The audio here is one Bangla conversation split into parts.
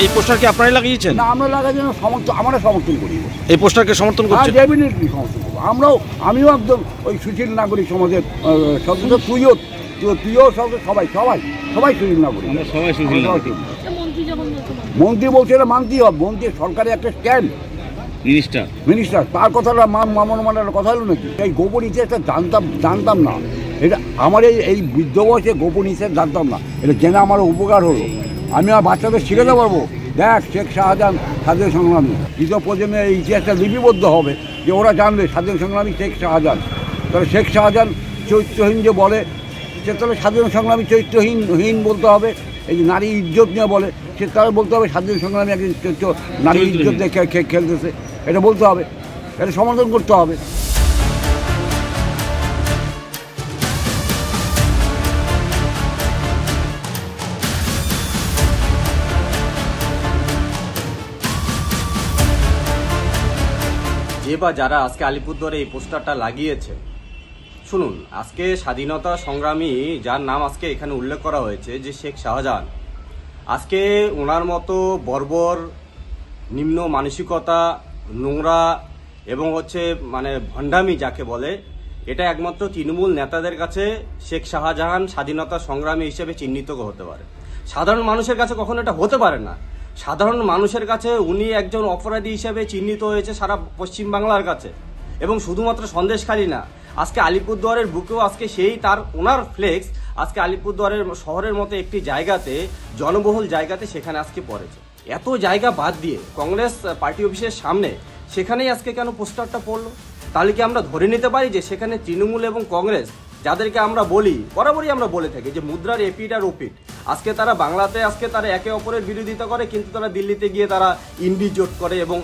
এই পোস্টার কি আপনারাই লাগিয়েছেন? না, আমরা লাগাচ্ছি না, আমরা সমর্থন করি। এই পোস্টারকে সমর্থন করছেন? ডেফিনেটলি সমর্থন করবো। আমিও একদম ওই সুশীল নাগরিক সমাজের সদস্য। তুইও সবাই সুশীল নাগরিক। মন্ত্রী বলছে এটা মানতেই হবে। মন্ত্রী সরকারের একটা স্ট্যান্ড। মিনিস্টার তার কথাটা মানার কথা হলো নাকি? এই গোপন ইতিহাসটা জানতাম না। এটা আমার এই বৃদ্ধ বয়সে গোপন ইতিহাস জানতাম না। এটা জেনে আমার উপকার হলো। আমি আমার বাচ্চাদের শিখাতে পারবো, দেখ শেখ শাহজাহান স্বাধীন সংগ্রামী। দ্বিতীয় প্রজন্মে এই ইতিহাসটা লিপিবদ্ধ হবে, যে ওরা জানবে স্বাধীন সংগ্রামী শেখ শাহজাহান। তাহলে শেখ শাহজাহান চরিত্রহীন যে বলে, সে তাহলে স্বাধীন সংগ্রামী চরিত্রহীন বলতে হবে। এই যে নারী ইজ্জত নিয়ে বলে, সে তাহলে বলতে হবে স্বাধীন সংগ্রামী একজন নারী ইজ্জত দিয়ে খেলতেছে। এটা বলতে হবে, এটা সমর্থন করতে হবে। যে বা যারা আজকে আলিপুরদুয়ারে এই পোস্টারটা লাগিয়েছে, শুনুন, আজকে স্বাধীনতা সংগ্রামী যার নাম আজকে এখানে উল্লেখ করা হয়েছে, যে শেখ শাহজাহান, আজকে ওনার মতো বর্বর, নিম্ন মানসিকতা, নোংরা এবং মানে ভণ্ডামি যাকে বলে, এটা একমাত্র তৃণমূল নেতাদের কাছে শেখ শাহজাহান স্বাধীনতা সংগ্রামী হিসেবে চিহ্নিত হতে পারে। সাধারণ মানুষের কাছে কখনো এটা হতে পারে না। সাধারণ মানুষের কাছে উনি একজন অপরাধী হিসেবে চিহ্নিত হয়েছে সারা পশ্চিমবাংলার কাছে। এবং শুধুমাত্র সন্দেশখালী না, আজকে আলিপুরদুয়ারের বুকেও আজকে ওনার ফ্লেক্স আজকে আলিপুরদুয়ারের শহরের মতো একটি জায়গাতে, জনবহুল জায়গাতে সেখানে আজকে পড়েছে। এত জায়গা বাদ দিয়ে কংগ্রেস পার্টি অফিসের সামনে সেখানেই আজকে কেন পোস্টারটা পড়লো? তাহলে কি আমরা ধরে নিতে পারি যে সেখানে তৃণমূল এবং কংগ্রেস, যাদেরকে আমরা বলি, বরাবরই আমরা বলে থাকি যে মুদ্রার এপিট আর ওপিট, আজকে তারা বাংলাতে তারা একে অপরের বিরোধিতা করে, কিন্তু তারা দিল্লিতে গিয়ে তারা ইন্ডি জোট করে এবং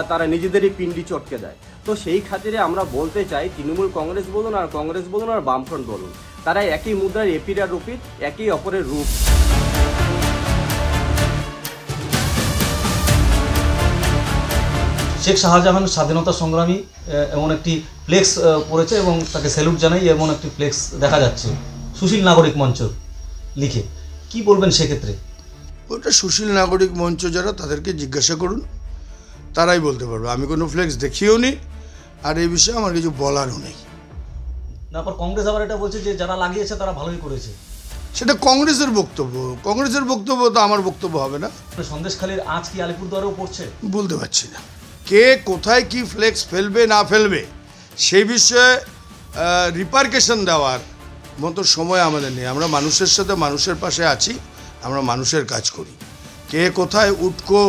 তারা নিজেদেরই পিন্ডি চটকে দেয়। তো সেই খাতিরে আমরা বলতে চাই, তৃণমূল কংগ্রেস বলুন আর বামফ্রন্ট বলুন, তারা একই মুদ্রার এপিট আর ওপিট, একই অপরের রূপ। শেখ শাহজাহান স্বাধীনতা সংগ্রামী এমন একটি ফ্লেক্স পড়েছে এবং তাকে স্যালুট জানাই, এমন একটি ফ্লেক্স দেখা যাচ্ছে সুশীল নাগরিক মঞ্চ লিখে। কি বলবেন সেক্ষেত্রে? ওটা সুশীল নাগরিক মঞ্চ যারা, তাদেরকে জিজ্ঞাসা করুন, তারাই বলতে পারবে। আমি কোনো ফ্লেক্স দেখিও নি, আর এই বিষয়ে আমার কিছু বলারও নেই। তারপর কংগ্রেস আবার এটা বলছে যে যারা লাগিয়েছে তারা ভালোই করেছে। সেটা কংগ্রেসের বক্তব্য। তো আমার বক্তব্য হবে না। সন্দেশখালীর আজ কি আলিপুরদুয়ারেও পড়ছে বলতে পারছি না। কে কোথায় কি ফ্লেক্স ফেলবে না ফেলবে সেই বিষয়ে রিপারকেশন দেওয়ার মতো সময় আমাদের নেই। আমরা মানুষের সাথে মানুষের পাশে আছি, আমরা মানুষের কাজ করি। কে কোথায় উটকো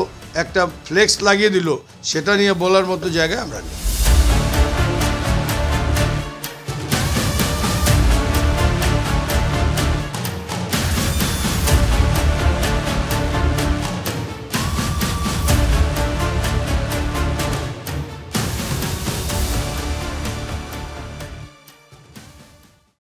একটা ফ্লেক্স লাগিয়ে দিল সেটা নিয়ে বলার মতো জায়গায় আমরা নেই।